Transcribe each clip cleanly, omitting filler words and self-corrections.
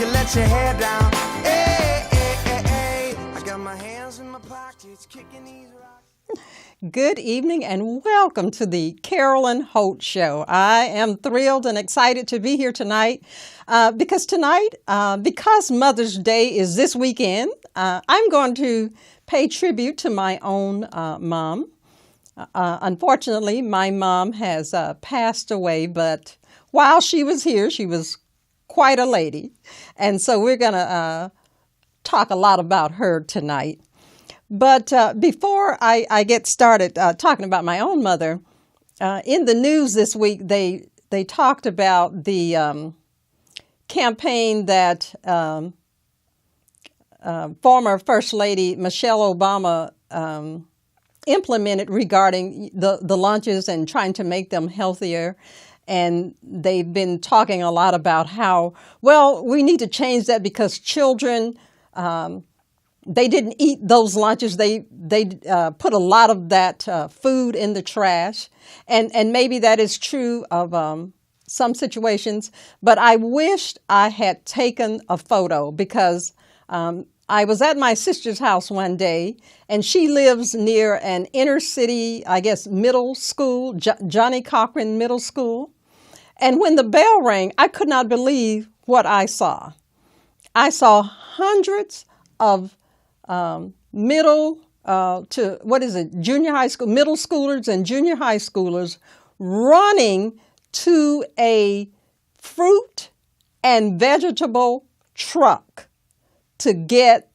can let your hair down. Hey, hey, hey, hey. I got my hands in my pockets, kicking these rocks. Good evening and welcome to the Carolyn Holt Show. I am thrilled and excited to be here tonight because Mother's Day is this weekend, I'm going to pay tribute to my own mom. Unfortunately, my mom has passed away, but while she was here, she was quite a lady. And so we're going to talk a lot about her tonight. But before I get started talking about my own mother, in the news this week, they talked about the campaign that former First Lady Michelle Obama implemented regarding the lunches and trying to make them healthier. And they've been talking a lot about how, well, we need to change that because children, they didn't eat those lunches. They put a lot of that food in the trash. And maybe that is true of some situations. But I wished I had taken a photo because I was at my sister's house one day, and she lives near an inner city, I guess, middle school, Johnny Cochran Middle School. And when the bell rang, I could not believe what I saw. I saw hundreds of middle to junior high school, middle schoolers and junior high schoolers running to a fruit and vegetable truck to get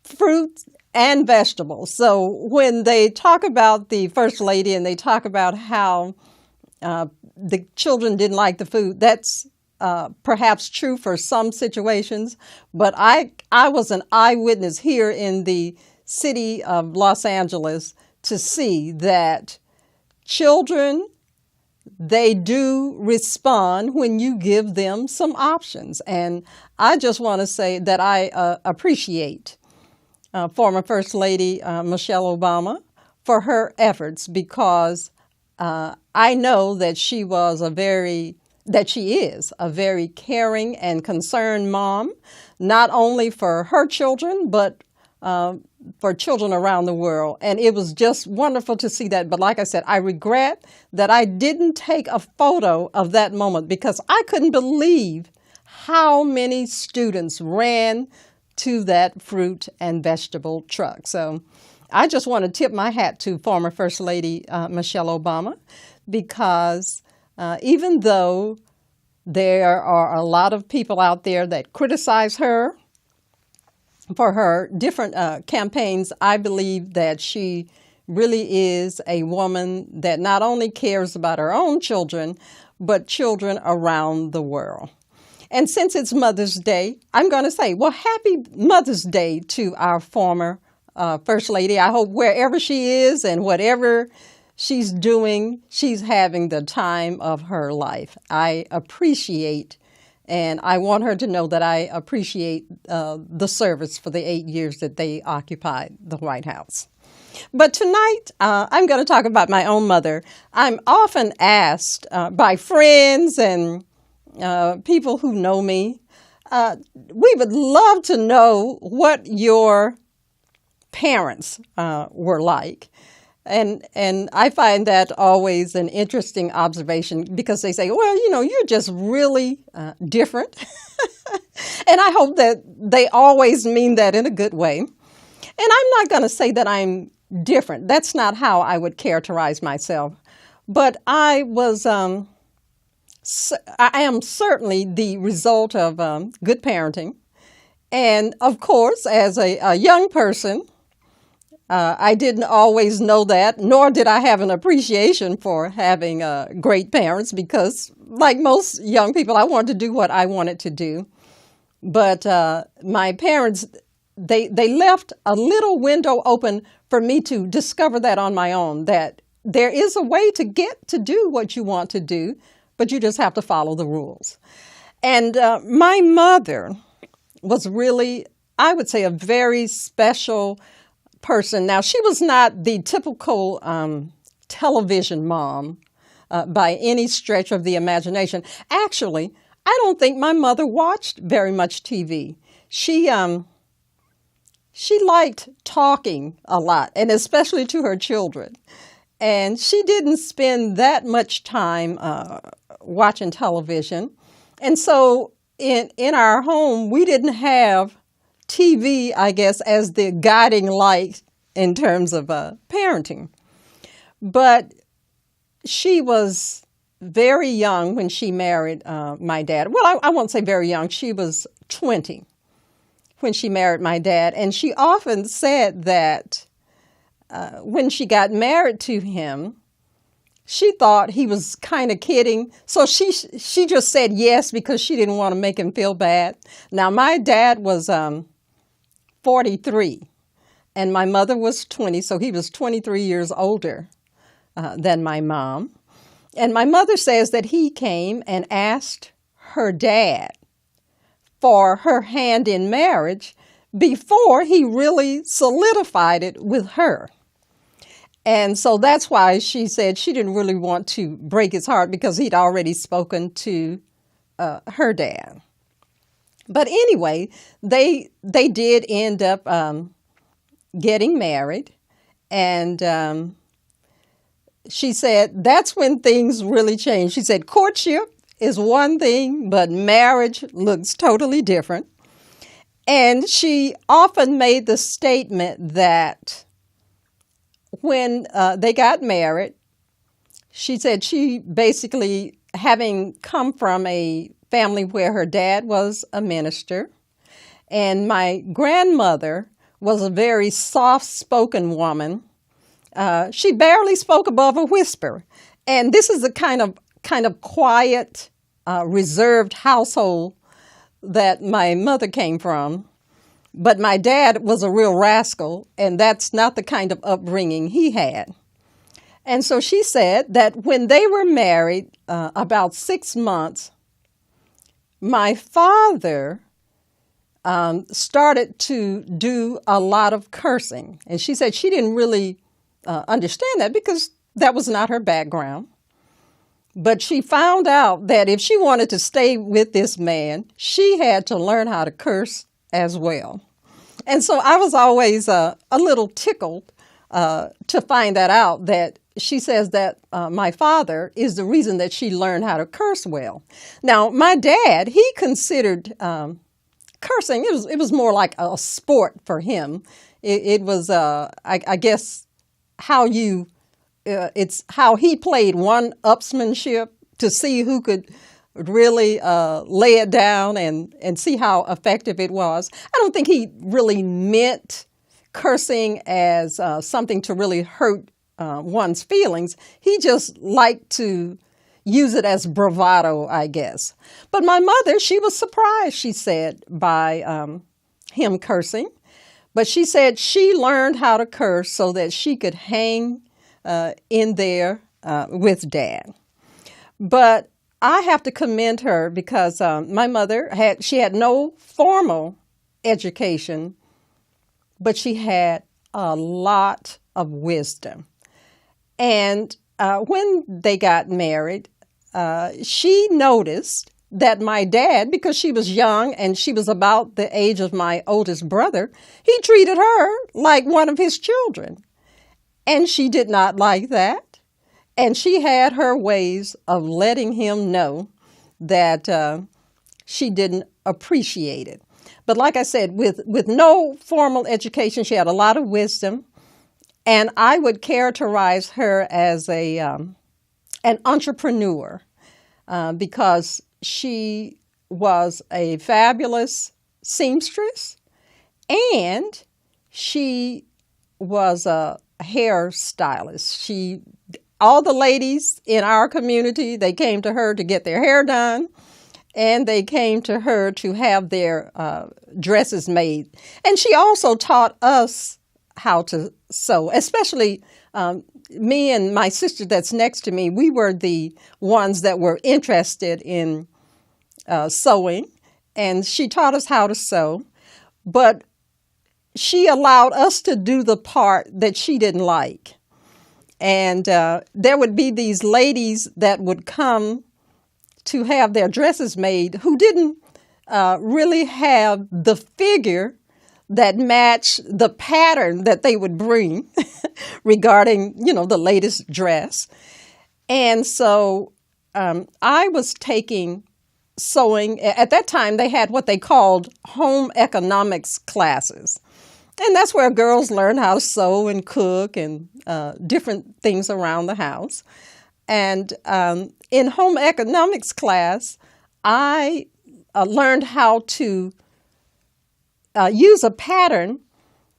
fruit and vegetables. So when they talk about the First Lady and they talk about how the children didn't like the food, that's perhaps true for some situations, but I was an eyewitness here in the city of Los Angeles to see that children, they do respond when you give them some options. And I just want to say that I appreciate former First Lady Michelle Obama for her efforts because I know that she is a very caring and concerned mom, not only for her children, but for children around the world. And it was just wonderful to see that. But like I said, I regret that I didn't take a photo of that moment because I couldn't believe how many students ran to that fruit and vegetable truck. So I just want to tip my hat to former First Lady Michelle Obama because even though there are a lot of people out there that criticize her for her different campaigns, I believe that she really is a woman that not only cares about her own children, but children around the world. And since it's Mother's Day, I'm going to say, well, happy Mother's Day to our former First Lady. I hope wherever she is and whatever she's doing, she's having the time of her life. I appreciate, and I want her to know that I appreciate the service for the 8 years that they occupied the White House. But tonight, I'm going to talk about my own mother. I'm often asked by friends and people who know me, we would love to know what your parents were like. And I find that always an interesting observation because they say, well, you're just really different. And I hope that they always mean that in a good way. And I'm not going to say that I'm different. That's not how I would characterize myself. But I am certainly the result of good parenting. And of course, as a young person, I didn't always know that, nor did I have an appreciation for having great parents because, like most young people, I wanted to do what I wanted to do. But my parents, they left a little window open for me to discover that on my own, that there is a way to get to do what you want to do, but you just have to follow the rules. And my mother was really, I would say, a very special person. Now, she was not the typical television mom by any stretch of the imagination. Actually, I don't think my mother watched very much TV. She liked talking a lot, and especially to her children. And she didn't spend that much time watching television. And so in our home, we didn't have TV, I guess, as the guiding light in terms of parenting. But she was very young when she married my dad. Well, I won't say very young. She was 20 when she married my dad. And she often said that when she got married to him, she thought he was kind of kidding. So she just said yes because she didn't want to make him feel bad. Now, my dad was 43 and my mother was 20, so he was 23 years older than my mom. And my mother says that he came and asked her dad for her hand in marriage before he really solidified it with her. And so that's why she said she didn't really want to break his heart because he'd already spoken to her dad. But anyway, they did end up getting married. And she said that's when things really changed. She said courtship is one thing, but marriage looks totally different. And she often made the statement that when they got married, she said she basically, having come from a family where her dad was a minister, and my grandmother was a very soft-spoken woman. She barely spoke above a whisper. And this is the kind of quiet, reserved household that my mother came from. But my dad was a real rascal, and that's not the kind of upbringing he had. And so she said that when they were married, about 6 months, my father started to do a lot of cursing. And she said she didn't really understand that because that was not her background. But she found out that if she wanted to stay with this man, she had to learn how to curse as well. And so I was always a little tickled to find that out, that she says that my father is the reason that she learned how to curse well. Now, my dad, he considered cursing, it was more like a sport for him. It was, I guess, it's how he played one-upsmanship to see who could really lay it down and see how effective it was. I don't think he really meant cursing as something to really hurt one's feelings. He just liked to use it as bravado, I guess. But my mother, she was surprised, she said, by him cursing. But she said she learned how to curse so that she could hang in there with Dad. But I have to commend her because my mother had no formal education, but she had a lot of wisdom. And when they got married, she noticed that my dad, because she was young and she was about the age of my oldest brother, he treated her like one of his children. And she did not like that. And she had her ways of letting him know that she didn't appreciate it. But like I said, with no formal education, she had a lot of wisdom. And I would characterize her as an entrepreneur because she was a fabulous seamstress and she was a hairstylist. All the ladies in our community, they came to her to get their hair done, and they came to her to have their dresses made. And she also taught us how to sew, especially me and my sister that's next to me. We were the ones that were interested in sewing, and she taught us how to sew. But she allowed us to do the part that she didn't like. And there would be these ladies that would come to have their dresses made who didn't really have the figure that matched the pattern that they would bring regarding, the latest dress. And so I was taking sewing. At that time, they had what they called home economics classes. And that's where girls learn how to sew and cook and different things around the house. And in home economics class, I learned how to use a pattern,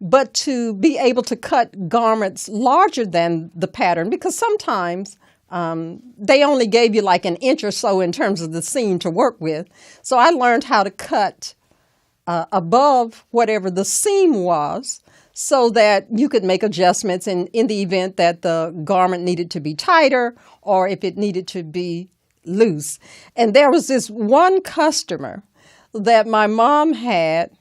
but to be able to cut garments larger than the pattern, because sometimes they only gave you like an inch or so in terms of the seam to work with. So I learned how to cut above whatever the seam was, so that you could make adjustments in the event that the garment needed to be tighter or if it needed to be loose. And there was this one customer that my mom had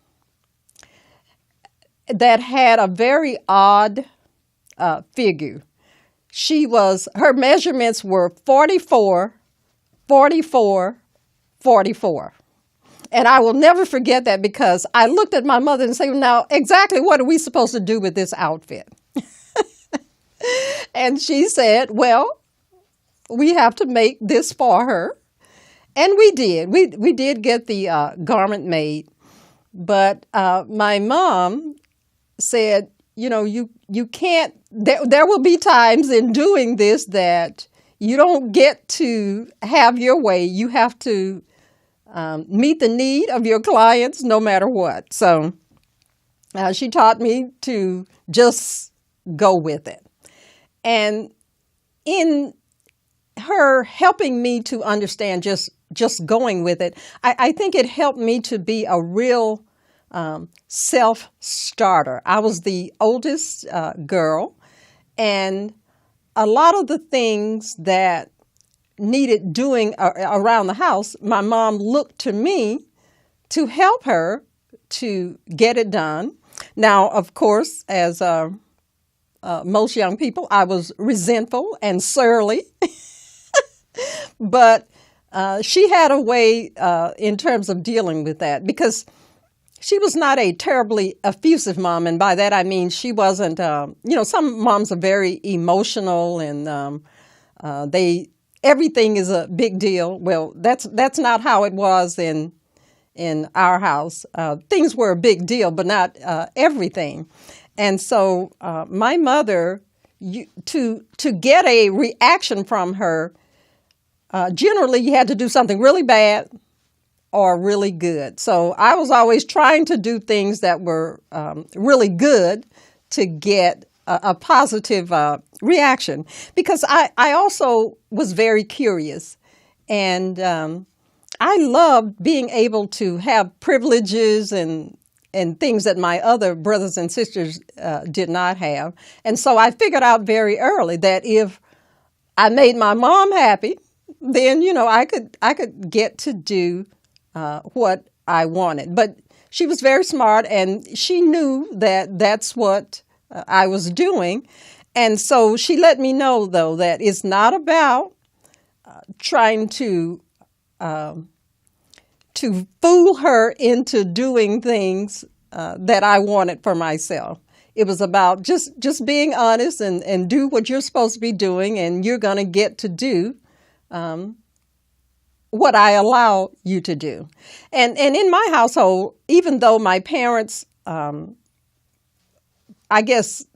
that had a very odd figure. Her measurements were 44, 44, 44. And I will never forget that, because I looked at my mother and said, now, exactly what are we supposed to do with this outfit? And she said, well, we have to make this for her. And we did. We did get the garment made. But my mom said, you can't, there will be times in doing this that you don't get to have your way. You have to meet the need of your clients no matter what. So she taught me to just go with it. And in her helping me to understand just going with it, I think it helped me to be a real self-starter. I was the oldest girl, and a lot of the things that needed doing around the house, my mom looked to me to help her to get it done. Now, of course, as most young people, I was resentful and surly, but she had a way in terms of dealing with that, because she was not a terribly effusive mom, and by that I mean she wasn't, some moms are very emotional and everything is a big deal. Well, that's not how it was in our house. Things were a big deal, but not everything. And so my mother, to get a reaction from her, generally you had to do something really bad or really good. So I was always trying to do things that were really good to get a positive reaction, because I also was very curious, and I loved being able to have privileges and things that my other brothers and sisters did not have. And so I figured out very early that if I made my mom happy, then I could get to do what I wanted. But she was very smart, and she knew that that's what I was doing. And so she let me know, though, that it's not about trying to fool her into doing things that I wanted for myself. It was about just being honest and do what you're supposed to be doing, and you're going to get to do what I allow you to do. And in my household, even though my parents, I guess,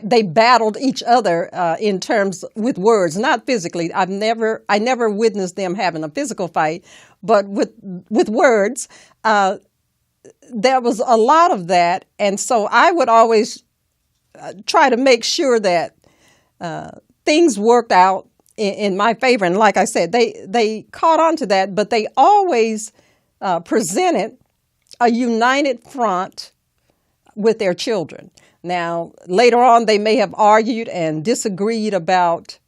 they battled each other in terms with words, not physically. I never witnessed them having a physical fight, but with words, there was a lot of that. And so I would always try to make sure that things worked out in my favor. And like I said, they caught on to that, but they always presented a united front with their children. Now, later on, they may have argued and disagreed about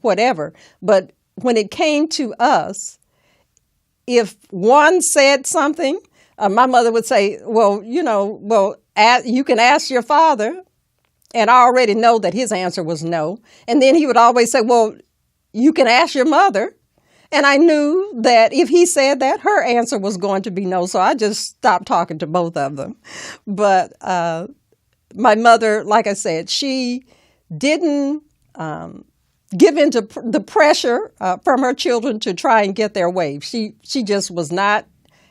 whatever, but when it came to us, if one said something, my mother would say, well, you can ask your father, and I already know that his answer was no. And then he would always say, well, you can ask your mother. And I knew that if he said that, her answer was going to be no. So I just stopped talking to both of them. But my mother, like I said, she didn't give into the pressure from her children to try and get their way. She just was not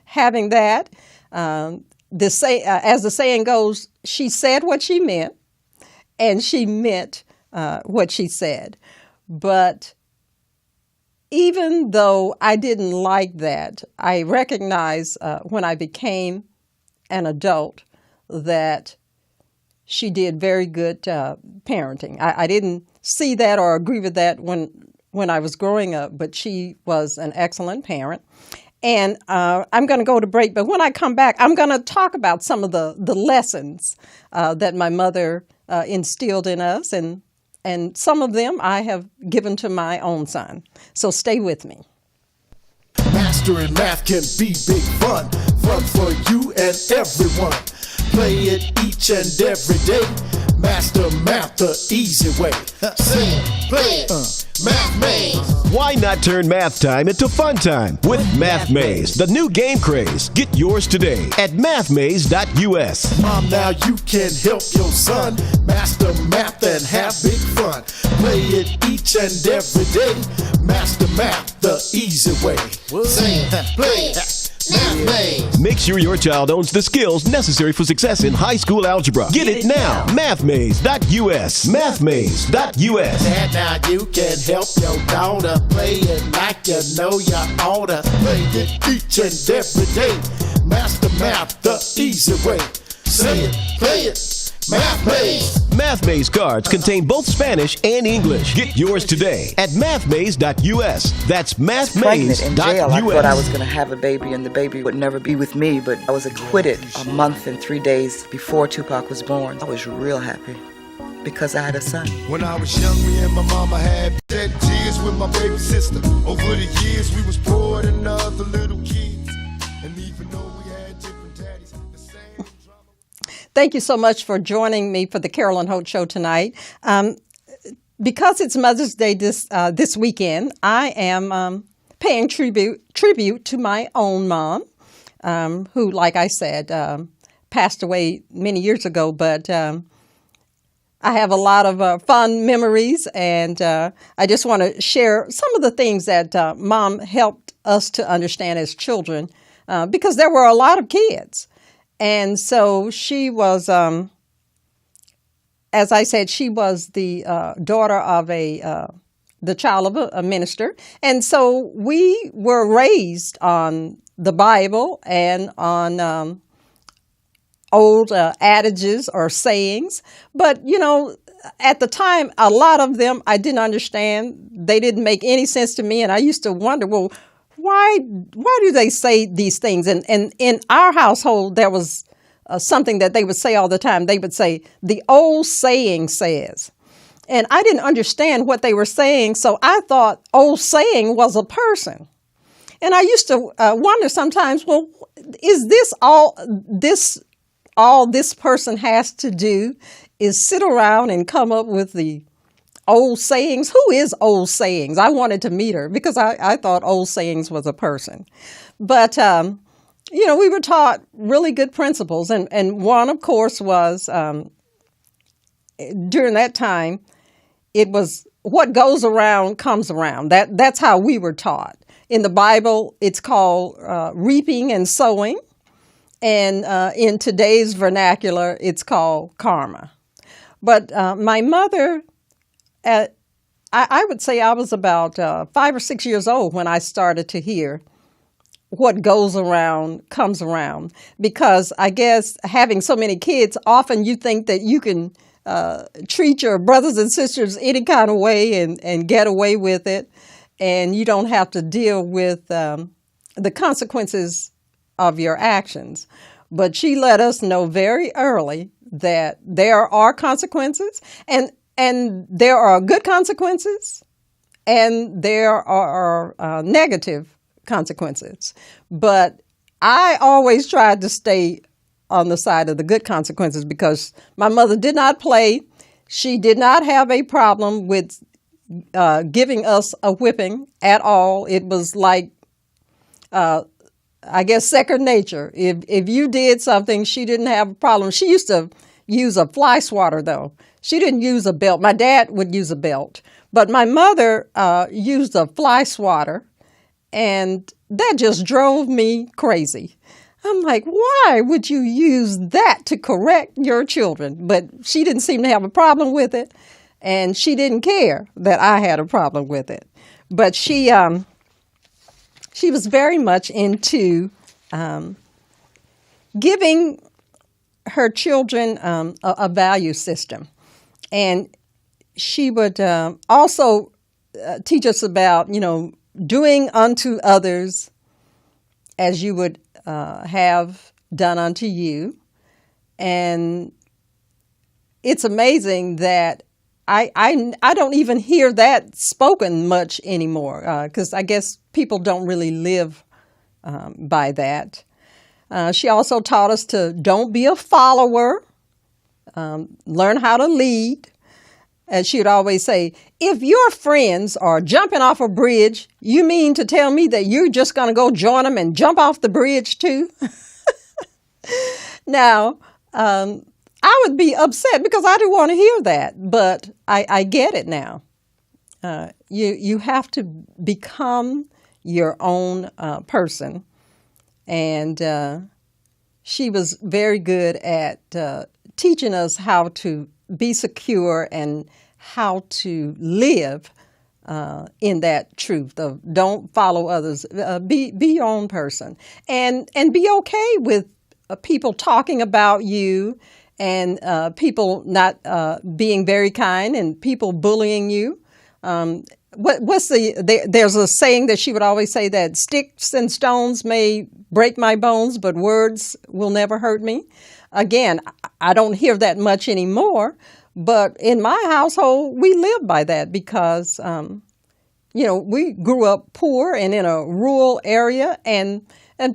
having that. As the saying goes, she said what she meant, and she meant what she said. But even though I didn't like that, I recognized when I became an adult that she did very good parenting. I didn't see that or agree with that when I was growing up, but she was an excellent parent. And I'm going to go to break, but when I come back, I'm going to talk about some of the lessons that my mother instilled in us, and some of them I have given to my own son. So stay with me. Mastering math can be big fun for you and everyone. Play it each and every day. Master math the easy way. Say it, play it, Math Maze. Why not turn math time into fun time with Math Maze, the new game craze? Get yours today at mathmaze.us. Mom, now you can help your son master math and have big fun. Play it each and every day. Master math the easy way. Say it, play it. Math Maze. Make sure your child owns the skills necessary for success in high school algebra. Get it now. Mathmaze.us. Mathmaze.us. Dad, now you can help your daughter play it like you know you oughta. Play it each and every day. Master math the easy way. Say it, play it. Math Maze. Math Maze cards contain both Spanish and English. Get yours today at mathmaze.us. That's Pregnant in jail, I thought I was mathmaze.us. going to have a baby and the baby would never be with me, but I was acquitted a month and 3 days before Tupac was born. I was real happy because I had a son. When I was young, me and my mama had dead tears with my baby sister. Over the years, we was poor than other little kids. And even though we had different daddies, the same drama. Thank you so much for joining me for the Carolyn Holt Show tonight. Because it's Mother's Day this weekend, I am paying tribute to my own mom, who, like I said, passed away many years ago. But I have a lot of fond memories, and I just want to share some of the things that Mom helped us to understand as children, because there were a lot of kids. And so she was, as I said, she was the daughter of the child of a minister. And so we were raised on the Bible and on old adages or sayings. But, you know, at the time, a lot of them I didn't understand. They didn't make any sense to me. And I used to wonder, well, why do they say these things? And in our household, there was something that they would say all the time. They would say, the old saying says. And I didn't understand what they were saying, so I thought old saying was a person. And I used to wonder sometimes, well, is this all this person has to do is sit around and come up with the old sayings? Who is old sayings? I wanted to meet her because I thought old sayings was a person. But, you know, we were taught really good principles. And one, of course, was during that time, it was what goes around comes around. That's how we were taught. In the Bible, it's called reaping and sowing. And in today's vernacular, it's called karma. But my mother, I would say I was about 5 or 6 years old when I started to hear what goes around comes around. Because I guess having so many kids, often you think that you can treat your brothers and sisters any kind of way and get away with it. And you don't have to deal with the consequences of your actions. But she let us know very early that there are consequences, and there are good consequences, and there are negative consequences. But I always tried to stay on the side of the good consequences because my mother did not play. She did not have a problem with giving us a whipping at all. It was like, I guess, second nature. If you did something, she didn't have a problem. She used to use a fly swatter, though. She didn't use a belt. My dad would use a belt, but my mother used a fly swatter, and that just drove me crazy. I'm like, why would you use that to correct your children? But she didn't seem to have a problem with it, and she didn't care that I had a problem with it. But she was very much into giving her children a value system. And she would also teach us about, doing unto others as you would have done unto you. And it's amazing that I don't even hear that spoken much anymore, because I guess people don't really live by that. She also taught us to don't be a follower, learn how to lead. And she would always say, if your friends are jumping off a bridge, you mean to tell me that you're just going to go join them and jump off the bridge too? Now, I would be upset because I didn't want to hear that, but I get it now. You have to become your own person. And she was very good at teaching us how to be secure and how to live in that truth of don't follow others. Be your own person, and be okay with people talking about you and people not being very kind and people bullying you. There's a saying that she would always say that sticks and stones may break my bones, but words will never hurt me. Again, I don't hear that much anymore, but in my household, we live by that because, we grew up poor and in a rural area, and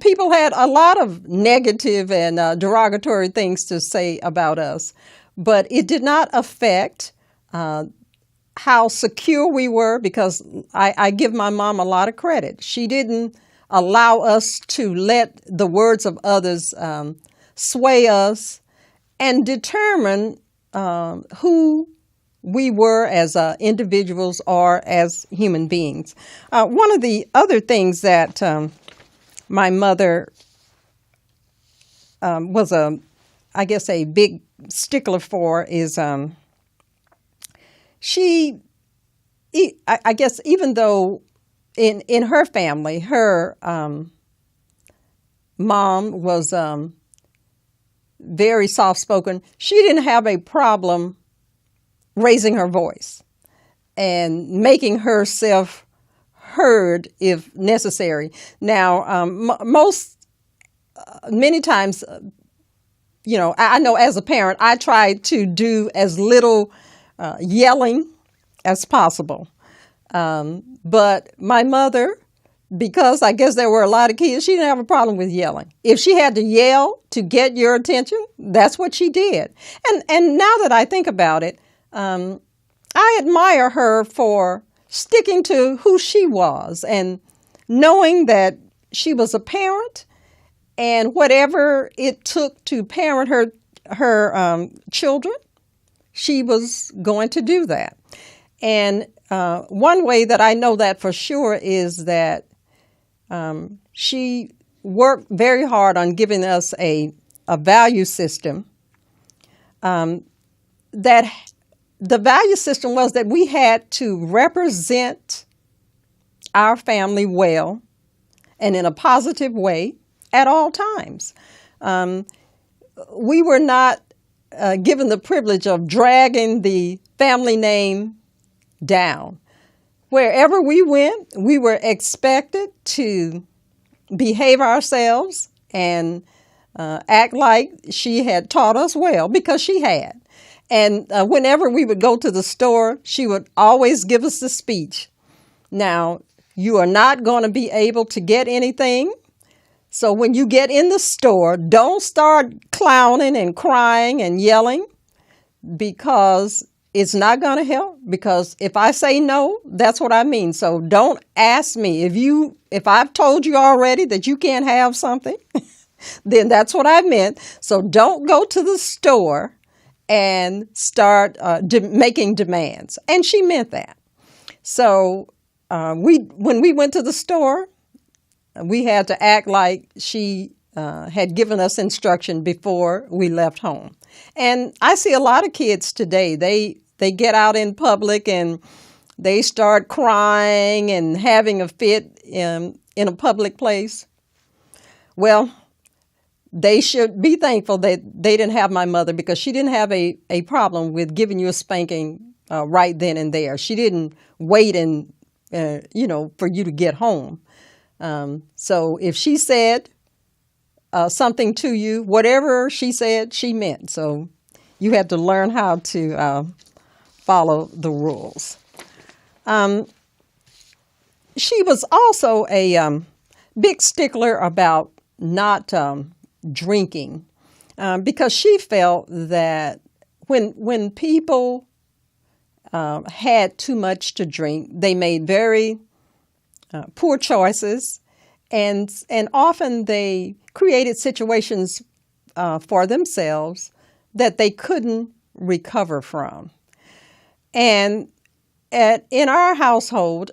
people had a lot of negative and derogatory things to say about us, but it did not affect how secure we were, because I give my mom a lot of credit. She didn't allow us to let the words of others sway us and determine who we were as individuals or as human beings. One of the other things that my mother was a big stickler for is she, I guess, even though in her family, her mom was very soft-spoken, she didn't have a problem raising her voice and making herself heard if necessary. Now, many times, I know as a parent, I try to do as little yelling as possible. But my mother, because I guess there were a lot of kids, she didn't have a problem with yelling. If she had to yell to get your attention, that's what she did. And now that I think about it, I admire her for sticking to who she was and knowing that she was a parent, and whatever it took to parent her children, she was going to do that. And one way that I know that for sure is that she worked very hard on giving us a value system. That the value system was that we had to represent our family well and in a positive way at all times. We were not given the privilege of dragging the family name down. Wherever we went, we were expected to behave ourselves and act like she had taught us well, because she had. And whenever we would go to the store, she would always give us the speech. Now, you are not going to be able to get anything. So when you get in the store, don't start clowning and crying and yelling, because it's not going to help, because if I say no, that's what I mean. So don't ask me. If I've told you already that you can't have something, then that's what I meant. So don't go to the store and start making demands. And she meant that. So when we went to the store, we had to act like she had given us instruction before we left home. And I see a lot of kids today, they get out in public and they start crying and having a fit in a public place. Well, they should be thankful that they didn't have my mother, because she didn't have a problem with giving you a spanking right then and there. She didn't wait for you to get home. So if she said something to you, whatever she said, she meant. So you had to learn how to follow the rules. She was also a big stickler about not drinking, because she felt that when people had too much to drink, they made very poor choices, and often they created situations for themselves that they couldn't recover from. And in our household,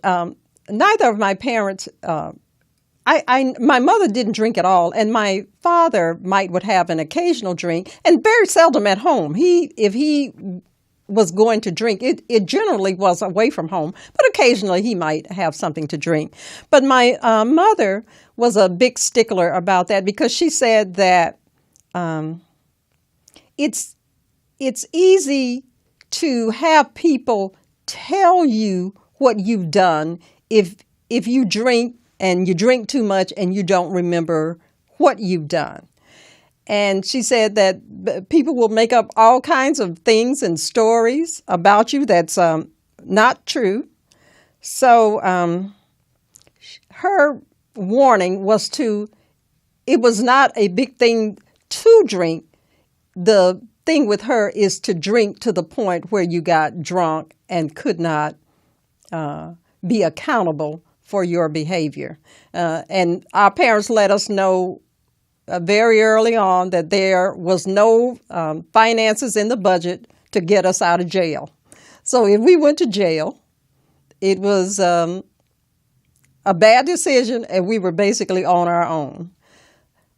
neither of my parents, my mother didn't drink at all, and my father would have an occasional drink, and very seldom at home. If he was going to drink, it generally was away from home, but occasionally he might have something to drink. But my mother was a big stickler about that, because she said that it's easy to have people tell you what you've done if you drink and you drink too much and you don't remember what you've done. And she said that people will make up all kinds of things and stories about you that's not true. So her warning was it was not a big thing to drink. The thing with her is to drink to the point where you got drunk and could not be accountable for your behavior. And our parents let us know very early on that there was no finances in the budget to get us out of jail. So if we went to jail, it was a bad decision, and we were basically on our own.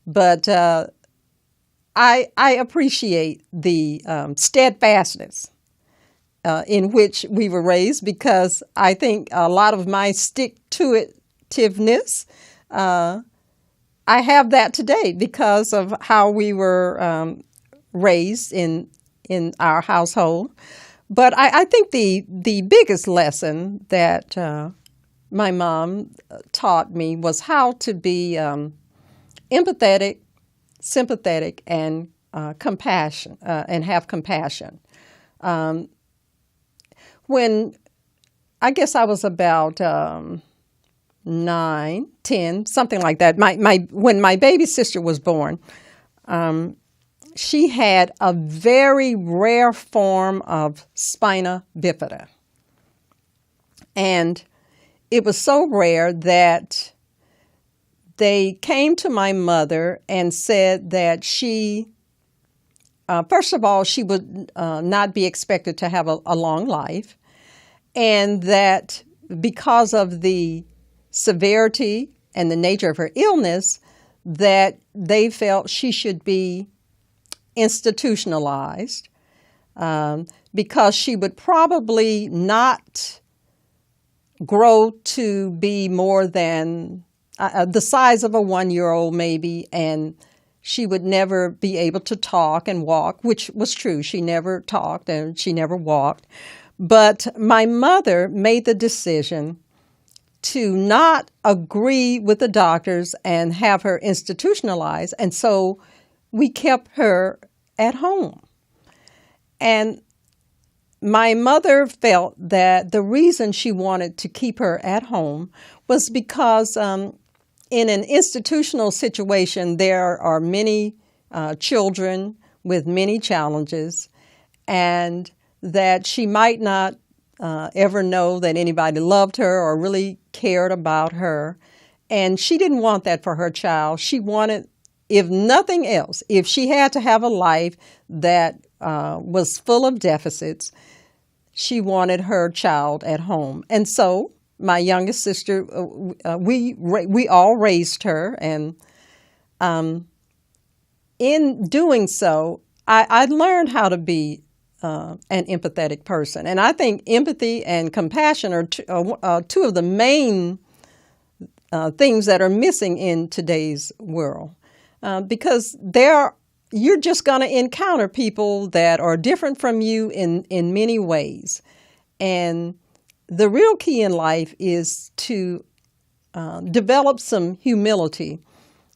But I appreciate the steadfastness in which we were raised, because I think a lot of my stick-to-itiveness, I have that today because of how we were raised in our household. But I think the biggest lesson that my mom taught me was how to be empathetic, sympathetic, and compassion, and have compassion. When I guess I was about 9, 10, something like that. When my baby sister was born, she had a very rare form of spina bifida. And it was so rare that they came to my mother and said that she, first of all, she would not be expected to have a long life, and that because of the severity and the nature of her illness, that they felt she should be institutionalized, because she would probably not grow to be more than the size of a 1-year-old maybe, and she would never be able to talk and walk, which was true. She never talked and she never walked. But my mother made the decision to not agree with the doctors and have her institutionalized, and so we kept her at home. And my mother felt that the reason she wanted to keep her at home was because in an institutional situation, there are many children with many challenges, and that she might not ever know that anybody loved her or really cared about her. And she didn't want that for her child. She wanted, if nothing else, if she had to have a life that was full of deficits, she wanted her child at home. And so my youngest sister, we all raised her. And in doing so, I learned how to be an empathetic person. And I think empathy and compassion are two of the main things that are missing in today's world. Because you're just going to encounter people that are different from you in many ways. And the real key in life is to develop some humility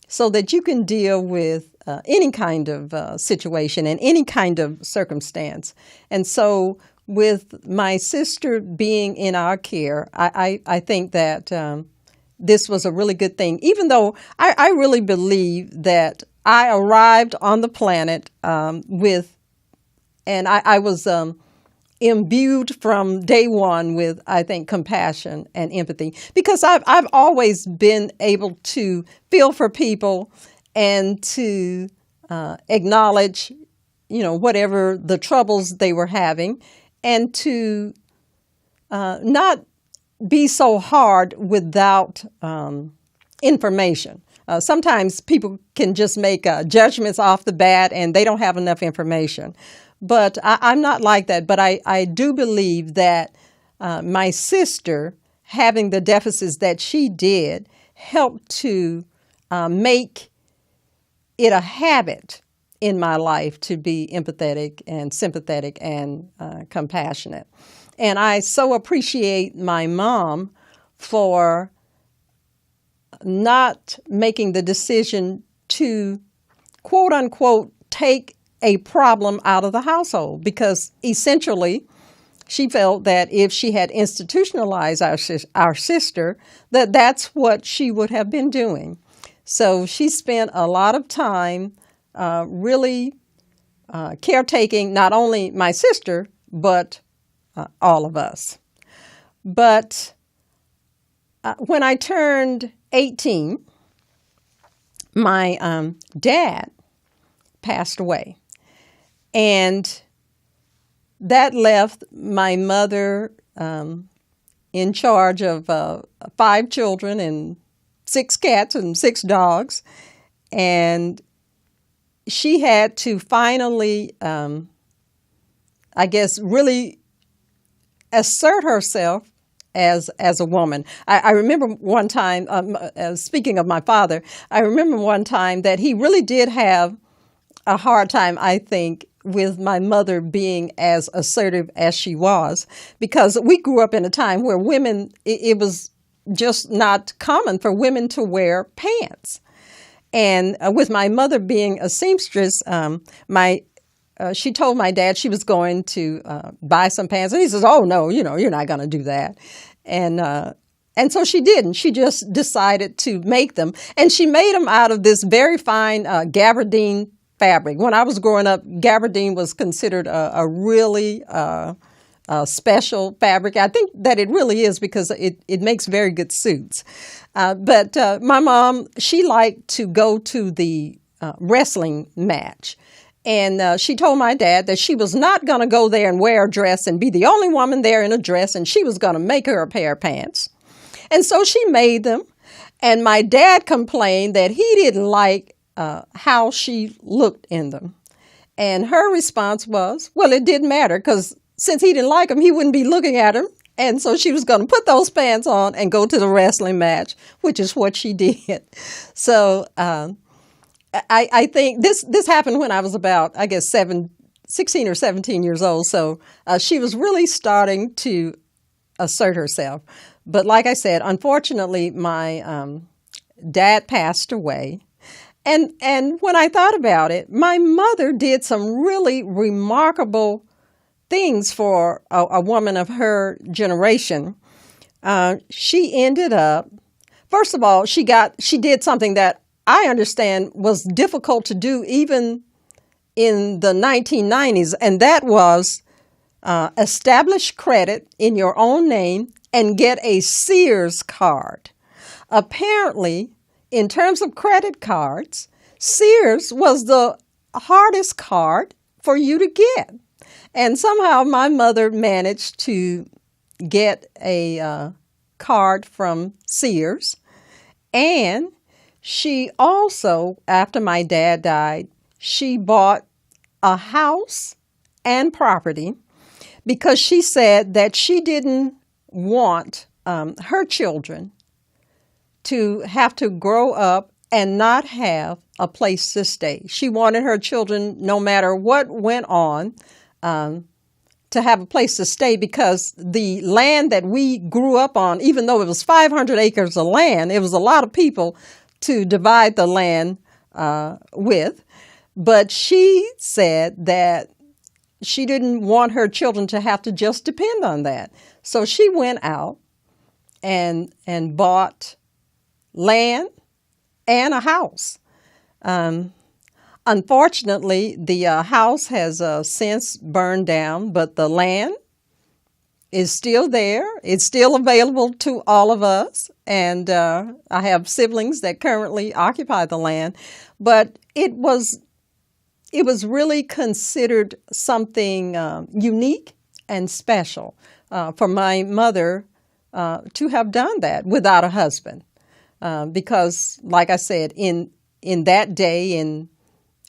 so that you can deal with any kind of situation and any kind of circumstance. And so with my sister being in our care, I think that this was a really good thing, even though I really believe that I arrived on the planet and I was imbued from day one with, I think, compassion and empathy, because I've always been able to feel for people and to acknowledge, whatever the troubles they were having, and to not be so hard without information. Sometimes people can just make judgments off the bat and they don't have enough information. But I'm not like that. But I do believe that my sister, having the deficits that she did, helped to make it a habit in my life to be empathetic and sympathetic and compassionate. And I so appreciate my mom for not making the decision to, quote unquote, take a problem out of the household, because essentially she felt that if she had institutionalized our sister, that's what she would have been doing. So she spent a lot of time really caretaking not only my sister, but all of us. But when I turned 18, my dad passed away. And that left my mother in charge of 5 children and 6 cats and 6 dogs. And she had to finally, I guess, really assert herself as a woman. I remember one time, speaking of my father, I remember one time that he really did have a hard time, I think, with my mother being as assertive as she was, because we grew up in a time where women, it was just not common for women to wear pants. And with my mother being a seamstress, she told my dad she was going to buy some pants, and he says, "Oh no, you're not going to do that." And so she didn't. She just decided to make them, and she made them out of this very fine gabardine fabric. When I was growing up, gabardine was considered a really special fabric. I think that it really is, because it makes very good suits. But my mom, she liked to go to the wrestling match. And she told my dad that she was not going to go there and wear a dress and be the only woman there in a dress, and she was going to make her a pair of pants. And so she made them. And my dad complained that he didn't like how she looked in them. And her response was, well, it didn't matter, because since he didn't like them, he wouldn't be looking at them. And so she was going to put those pants on and go to the wrestling match, which is what she did. So I think this happened when I was about, I guess, 16 or 17 years old. So she was really starting to assert herself. But like I said, unfortunately, my dad passed away. And when I thought about it, my mother did some really remarkable things for a woman of her generation. She ended up, first of all, she did something that I understand was difficult to do even in the 1990s, and that was establish credit in your own name, and get a Sears card. Apparently, in terms of credit cards, Sears was the hardest card for you to get. And somehow my mother managed to get a card from Sears. And she also, after my dad died, she bought a house and property because she said that she didn't want her children to have to grow up and not have a place to stay. She wanted her children, no matter what went on, to have a place to stay, because the land that we grew up on, even though it was 500 acres of land, it was a lot of people to divide the land with. But she said that she didn't want her children to have to just depend on that. So she went out and bought land and a house. Unfortunately, the house has since burned down, but the land is still there. It's still available to all of us. And I have siblings that currently occupy the land. But it was really considered something unique and special for my mother to have done that without a husband. Because, like I said, in that day,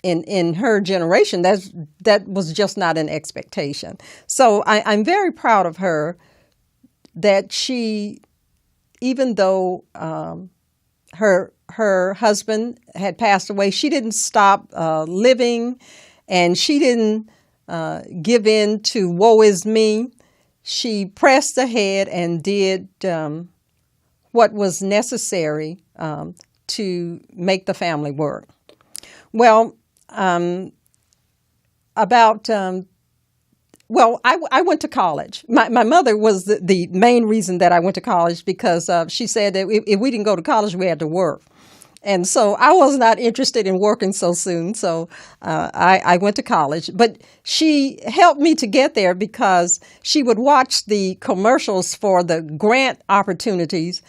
in her generation, that was just not an expectation. So I'm very proud of her that she, even though her husband had passed away, she didn't stop living, and she didn't give in to woe is me. She pressed ahead and did what was necessary to make the family work. Well, I went to college. My mother was the main reason that I went to college, because she said that if we didn't go to college, we had to work. And so I was not interested in working so soon, so I went to college. But she helped me to get there because she would watch the commercials for the grant opportunities.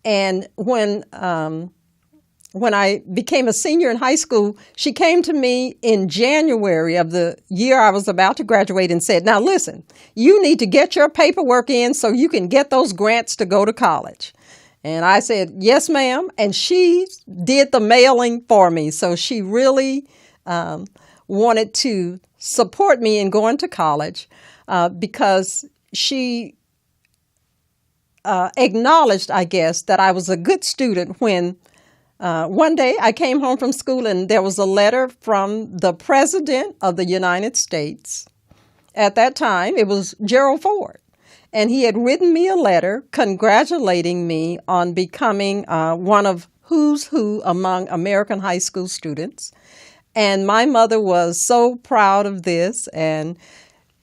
And when I became a senior in high school, she came to me in January of the year I was about to graduate and said, "Now listen, you need to get your paperwork in so you can get those grants to go to college." And I said, "Yes, ma'am." And she did the mailing for me. So she really wanted to support me in going to college because she acknowledged, I guess, that I was a good student when one day I came home from school and there was a letter from the President of the United States. At that time, it was Gerald Ford. And he had written me a letter congratulating me on becoming one of who's who among American high school students. And my mother was so proud of this. And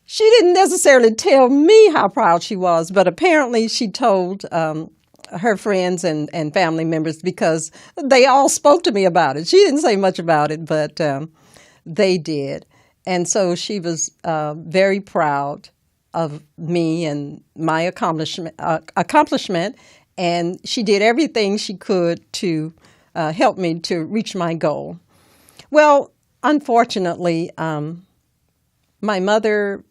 she didn't necessarily tell me how proud she was, but apparently she told her friends and family members, because they all spoke to me about it. She didn't say much about it, but they did. And so she was very proud of me and my accomplishment, and she did everything she could to help me to reach my goal. Well, unfortunately, my mother,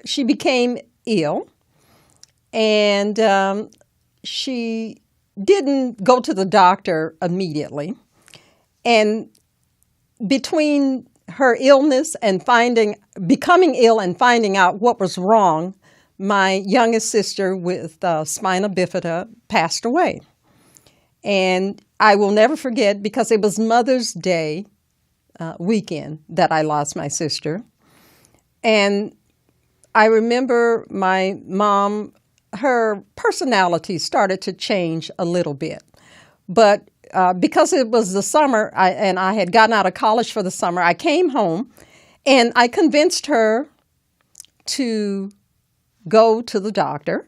she became ill, and she didn't go to the doctor immediately. And between her illness and becoming ill and finding out what was wrong, my youngest sister with spina bifida passed away. And I will never forget, because it was Mother's Day weekend that I lost my sister. And I remember my mom, her personality started to change a little bit. But because it was the summer and I had gotten out of college for the summer, I came home and I convinced her to go to the doctor.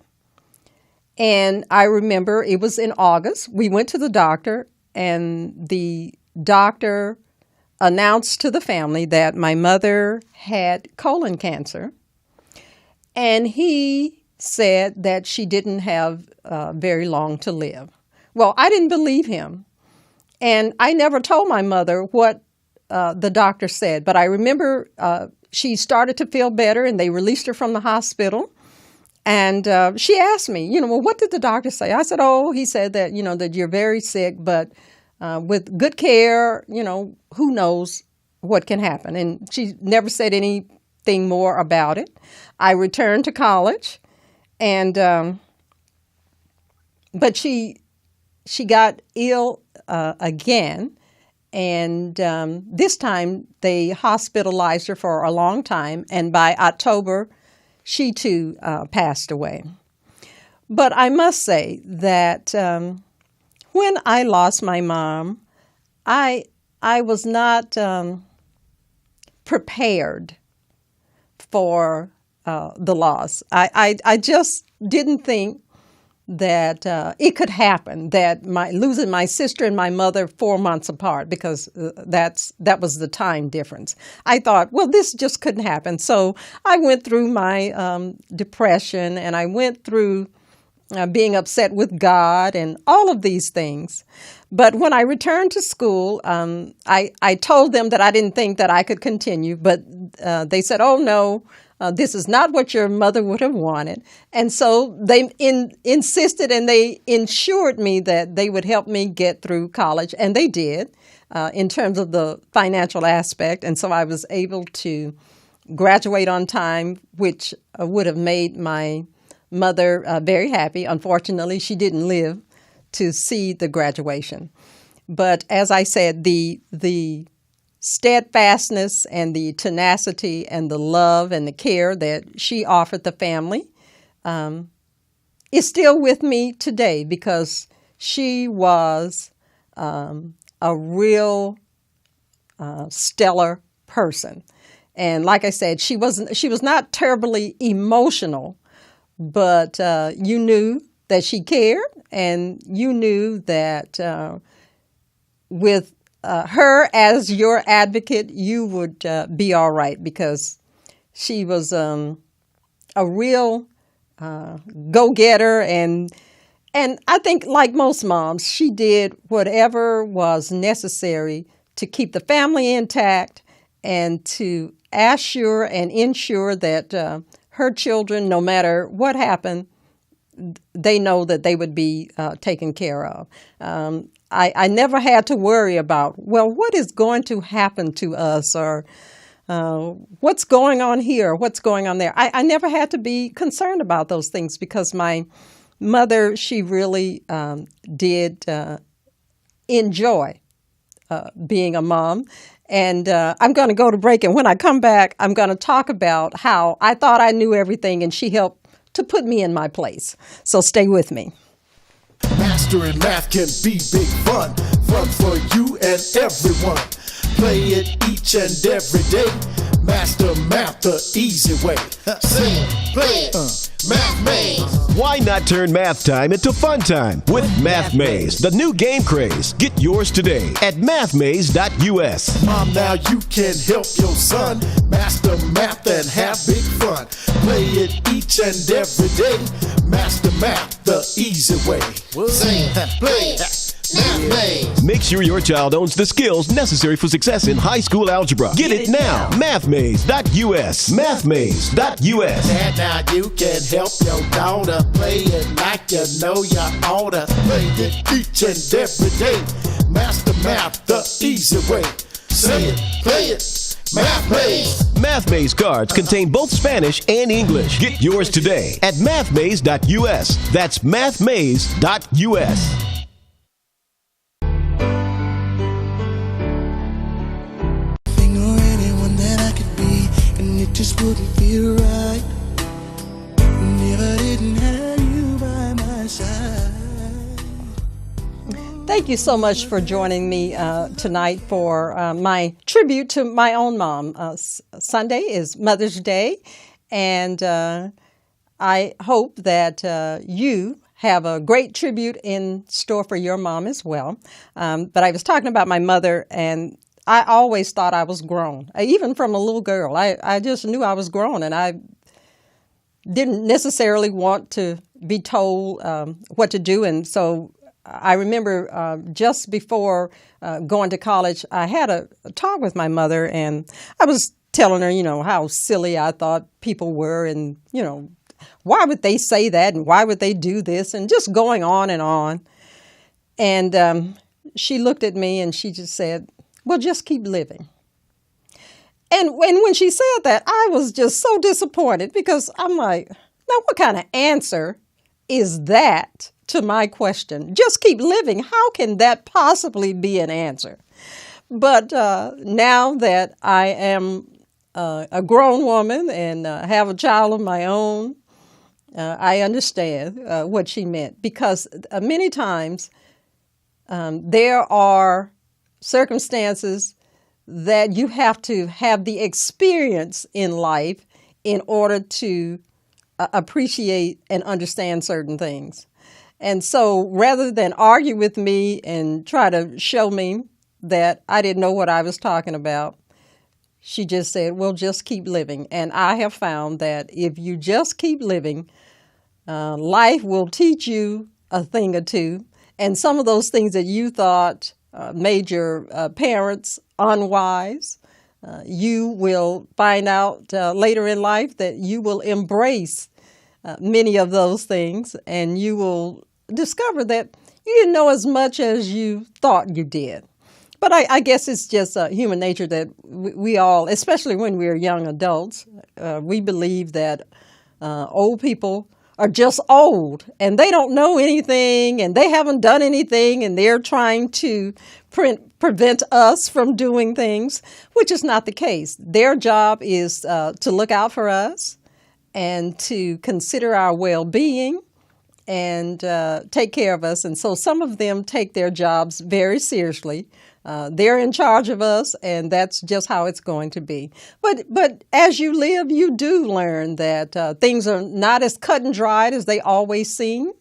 And I remember it was in August. We went to the doctor, and the doctor announced to the family that my mother had colon cancer. And he said that she didn't have very long to live. Well, I didn't believe him. And I never told my mother what the doctor said, but I remember she started to feel better and they released her from the hospital. And she asked me, well, what did the doctor say? I said, oh, he said that, that you're very sick, but with good care, who knows what can happen. And she never said anything more about it. I returned to college, and but she got ill again, and this time they hospitalized her for a long time, and by October, she too passed away. But I must say that when I lost my mom, I was not prepared for the loss. I just didn't think that it could happen, that losing my sister and my mother 4 months apart, because that was the time difference. I thought, well, this just couldn't happen. So I went through my depression, and I went through being upset with God and all of these things. But when I returned to school, I told them that I didn't think that I could continue, but they said, oh, no, this is not what your mother would have wanted. And so they insisted, and they ensured me that they would help me get through college, and they did in terms of the financial aspect. And so I was able to graduate on time, which would have made my mother very happy. Unfortunately, she didn't live to see the graduation. But as I said, the steadfastness and the tenacity and the love and the care that she offered the family is still with me today, because she was a real stellar person. And like I said, she was not terribly emotional, but you knew that she cared, and you knew that with her as your advocate, you would be all right, because she was a real go-getter, and I think, like most moms, she did whatever was necessary to keep the family intact and to assure and ensure that her children, no matter what happened, they know that they would be taken care of. I never had to worry about, well, what is going to happen to us, or what's going on here, what's going on there. I never had to be concerned about those things, because my mother, she really did enjoy being a mom. And I'm going to go to break, and when I come back, I'm going to talk about how I thought I knew everything, and she helped to put me in my place. So stay with me. Mastering math can be big fun for you and everyone. Play it each and every day. Master math the easy way. Sing it, play it. Math Maze. Why not turn math time into fun time with Math Maze, the new game craze? Get yours today at mathmaze.us. Mom, now you can help your son master math and have big fun. Play it each and every day. Master math the easy way. Sing it, play it. Math Maze. Make sure your child owns the skills necessary for success in high school algebra. Get it now. Mathmaze.us. Mathmaze.us. Dad, now you can help your daughter play it like you know you oughta. Play it each and every day. Master math the easy way. Say it, play it. Math Maze. Math Maze cards contain both Spanish and English. Get yours today at mathmaze.us. That's mathmaze.us. It just wouldn't feel right if I didn't have you by my side. Thank you so much for joining me tonight for my tribute to my own mom. Sunday is Mother's Day, and I hope that you have a great tribute in store for your mom as well. But I was talking about my mother, and I always thought I was grown. Even from a little girl, I just knew I was grown, and didn't necessarily want to be told what to do. And so I remember just before going to college, I had a talk with my mother, and I was telling her, how silly I thought people were, and, why would they say that, and why would they do this, and just going on and on. And she looked at me and she just said, well, just keep living. And when she said that, I was just so disappointed, because I'm like, now what kind of answer is that to my question? Just keep living. How can that possibly be an answer? But now that I am a grown woman and have a child of my own, I understand what she meant, because many times there are circumstances that you have to have the experience in life in order to appreciate and understand certain things. And so rather than argue with me and try to show me that I didn't know what I was talking about, she just said, well, just keep living. And I have found that if you just keep living, life will teach you a thing or two. And some of those things that you thought made your parents unwise, you will find out later in life that you will embrace many of those things, and you will discover that you didn't know as much as you thought you did. But I guess it's just human nature that we all, especially when we're young adults, we believe that old people are just old and they don't know anything and they haven't done anything, and they're trying to prevent us from doing things, which is not the case. Their job is to look out for us and to consider our well-being and take care of us. And so some of them take their jobs very seriously. They're in charge of us, and that's just how it's going to be. But as you live, you do learn that things are not as cut and dried as they always seem.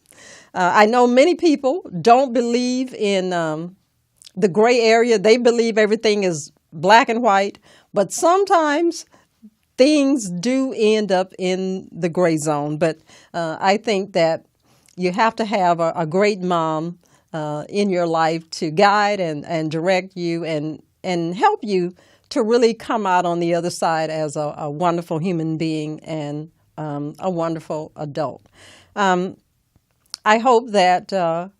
I know many people don't believe in the gray area. They believe everything is black and white, but sometimes things do end up in the gray zone. But I think that you have to have a great mom in your life to guide and direct you and help you to really come out on the other side as a wonderful human being and a wonderful adult. I hope that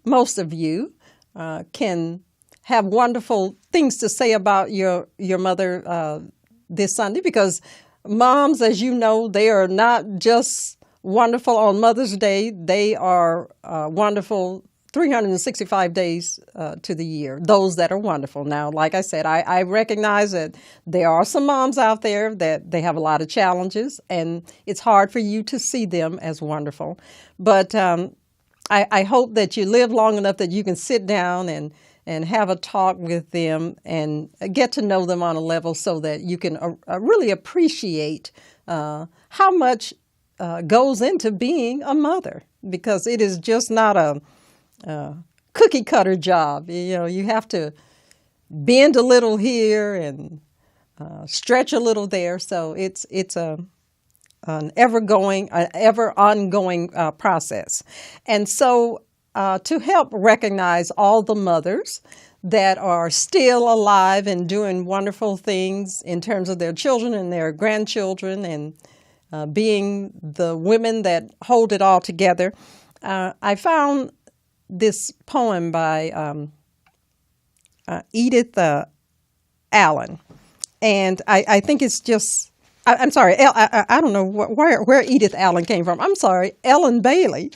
most of you can have wonderful things to say about your mother this Sunday, because moms, as you know, they are not just wonderful on Mother's Day. They are wonderful 365 days to the year, those that are wonderful. Now, like I said, I recognize that there are some moms out there that they have a lot of challenges, and it's hard for you to see them as wonderful. But I hope that you live long enough that you can sit down and have a talk with them and get to know them on a level so that you can really appreciate how much goes into being a mother, because it is just not a cookie cutter job. You have to bend a little here and stretch a little there. So it's an ever ongoing process. And so to help recognize all the mothers that are still alive and doing wonderful things in terms of their children and their grandchildren, and being the women that hold it all together, I found this poem by Edith Allen. And I think it's just, I'm sorry, I don't know where Edith Allen came from. I'm sorry, Ellen Bailey.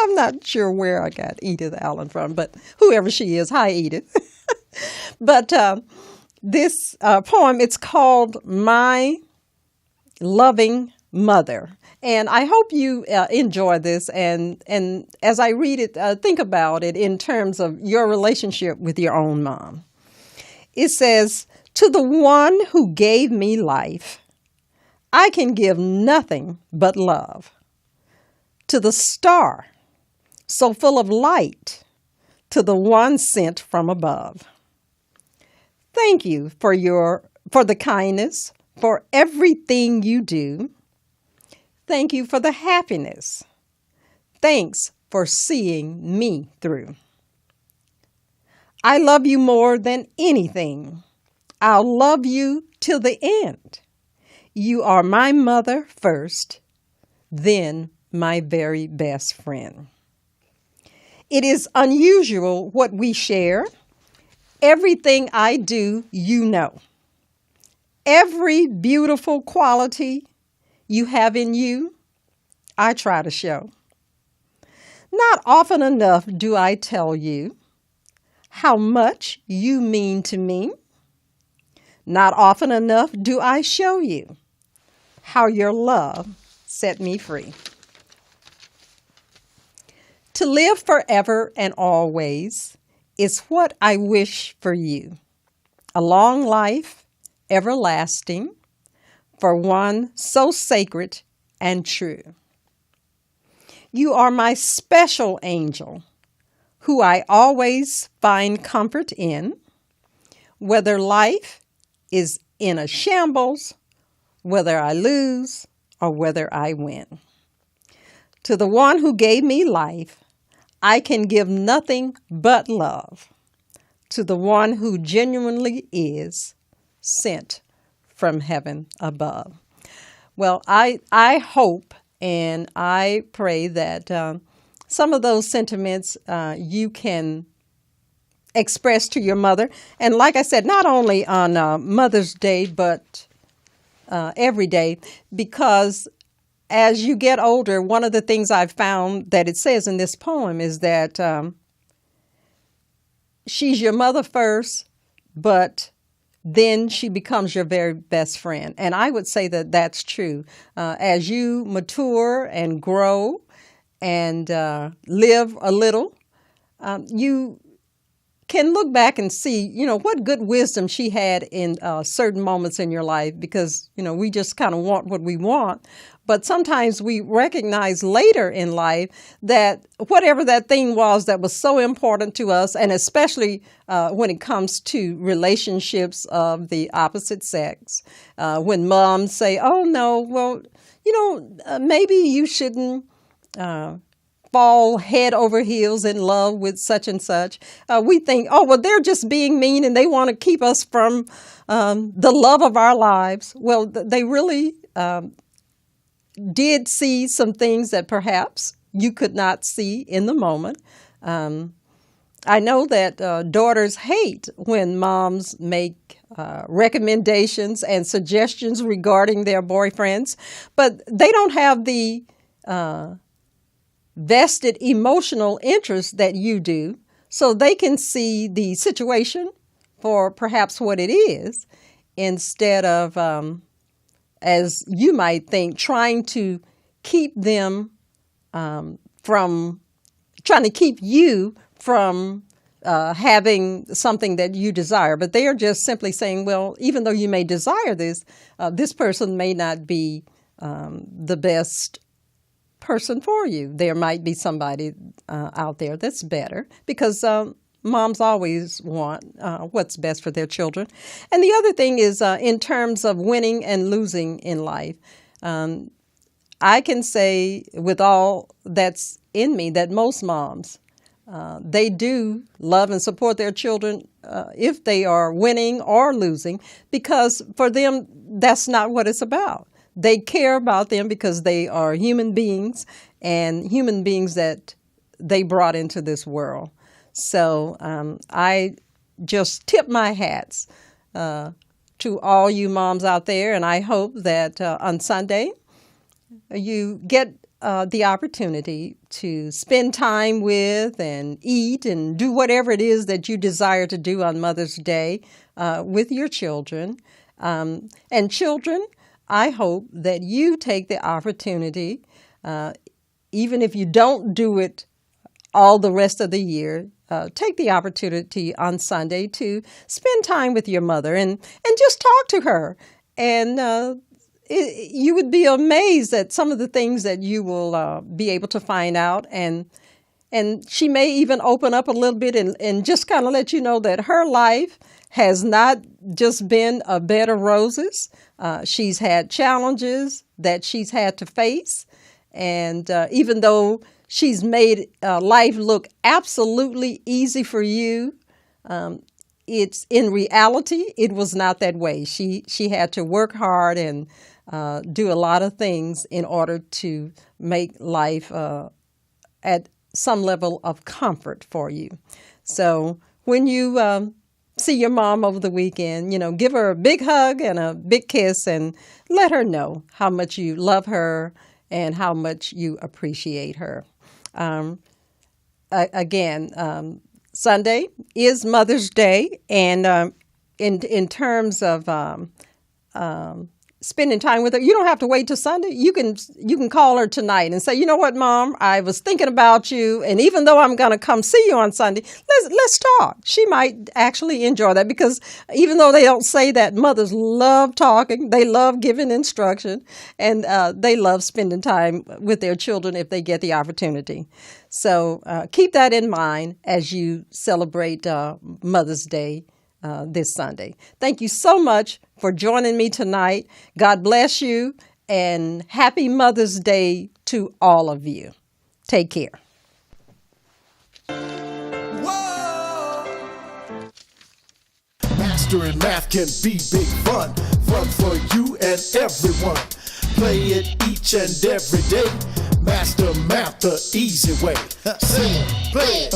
I'm not sure where I got Edith Allen from, but whoever she is, hi, Edith. But this poem, it's called My Loving Mother. And I hope you enjoy this. And as I read it, think about it in terms of your relationship with your own mom. It says, "To the one who gave me life, I can give nothing but love. To the star, so full of light, to the one sent from above. Thank you for the kindness, for everything you do. Thank you for the happiness. Thanks for seeing me through. I love you more than anything. I'll love you till the end. You are my mother first, then my very best friend. It is unusual what we share. Everything I do, you know. Every beautiful quality you have in you, I try to show. Not often enough do I tell you how much you mean to me. Not often enough do I show you how your love set me free. To live forever and always is what I wish for you. A long life, everlasting, for one so sacred and true. You are my special angel, who I always find comfort in, whether life is in a shambles, whether I lose or whether I win. To the one who gave me life, I can give nothing but love. To the one who genuinely is sent from heaven above. Well, I hope and I pray that some of those sentiments you can express to your mother. And like I said, not only on Mother's Day, but every day, because as you get older, one of the things I've found that it says in this poem is that she's your mother first, but then she becomes your very best friend. And I would say that that's true. As you mature and grow and live a little, you can look back and see, what good wisdom she had in certain moments in your life, because, we just kind of want what we want. But sometimes we recognize later in life that whatever that thing was that was so important to us, and especially when it comes to relationships of the opposite sex, when moms say, oh, no, well, maybe you shouldn't fall head over heels in love with such and such. We think, oh, well, they're just being mean and they want to keep us from the love of our lives. Well, they really did see some things that perhaps you could not see in the moment. I know that daughters hate when moms make recommendations and suggestions regarding their boyfriends, but they don't have the vested emotional interest that you do, so they can see the situation for perhaps what it is, instead of, as you might think, trying to keep them trying to keep you from having something that you desire. But they are just simply saying, well, even though you may desire this, this person may not be the best person for you. There might be somebody out there that's better, because moms always want what's best for their children. And the other thing is, in terms of winning and losing in life, I can say with all that's in me that most moms, they do love and support their children if they are winning or losing, because for them, that's not what it's about. They care about them because they are human beings, and human beings that they brought into this world. So I just tip my hats to all you moms out there, and I hope that on Sunday you get the opportunity to spend time with and eat and do whatever it is that you desire to do on Mother's Day with your children. And children, I hope that you take the opportunity, even if you don't do it all the rest of the year, take the opportunity on Sunday to spend time with your mother and just talk to her. And you would be amazed at some of the things that you will be able to find out. And she may even open up a little bit and just kind of let you know that her life has not just been a bed of roses. She's had challenges that she's had to face. And even though she's made life look absolutely easy for you, it's in reality, it was not that way. She had to work hard and do a lot of things in order to make life at some level of comfort for you. So when you see your mom over the weekend, give her a big hug and a big kiss and let her know how much you love her and how much you appreciate her. Again, Sunday is Mother's Day, and in terms of spending time with her, you don't have to wait till Sunday. You can call her tonight and say, you know what, Mom, I was thinking about you, and even though I'm going to come see you on Sunday, let's talk. She might actually enjoy that, because even though they don't say that, mothers love talking, they love giving instruction, and they love spending time with their children if they get the opportunity. So keep that in mind as you celebrate Mother's Day this Sunday. Thank you so much for joining me tonight. God bless you, and happy Mother's Day to all of you. Take care. Whoa! Mastering math can be big fun for you and everyone. Play it each and every day. Master math the easy way. Sing it, play it,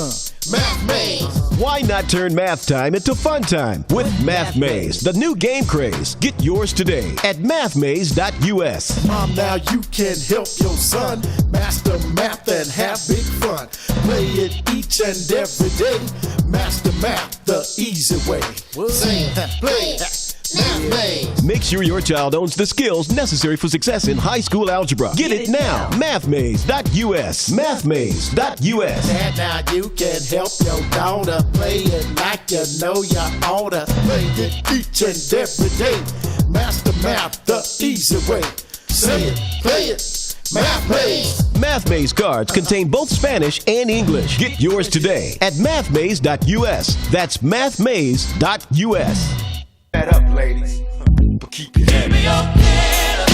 Math Maze. Why not turn math time into fun time with Math Maze, the new game craze? Get yours today at mathmaze.us. Mom, now you can help your son master math and have big fun. Play it each and every day. Master math the easy way. Sing it, play it, Math Maze. Make sure your child owns the skills necessary for success in high school algebra. Get it now. Mathmaze.us. Mathmaze.us. And now you can help your daughter play it like you know you oughta. Play it each and every day. Master math the easy way. Say it, play it, Math Maze. Math Maze cards contain both Spanish and English. Get yours today at mathmaze.us. That's mathmaze.us. That up, ladies. Keep your head up.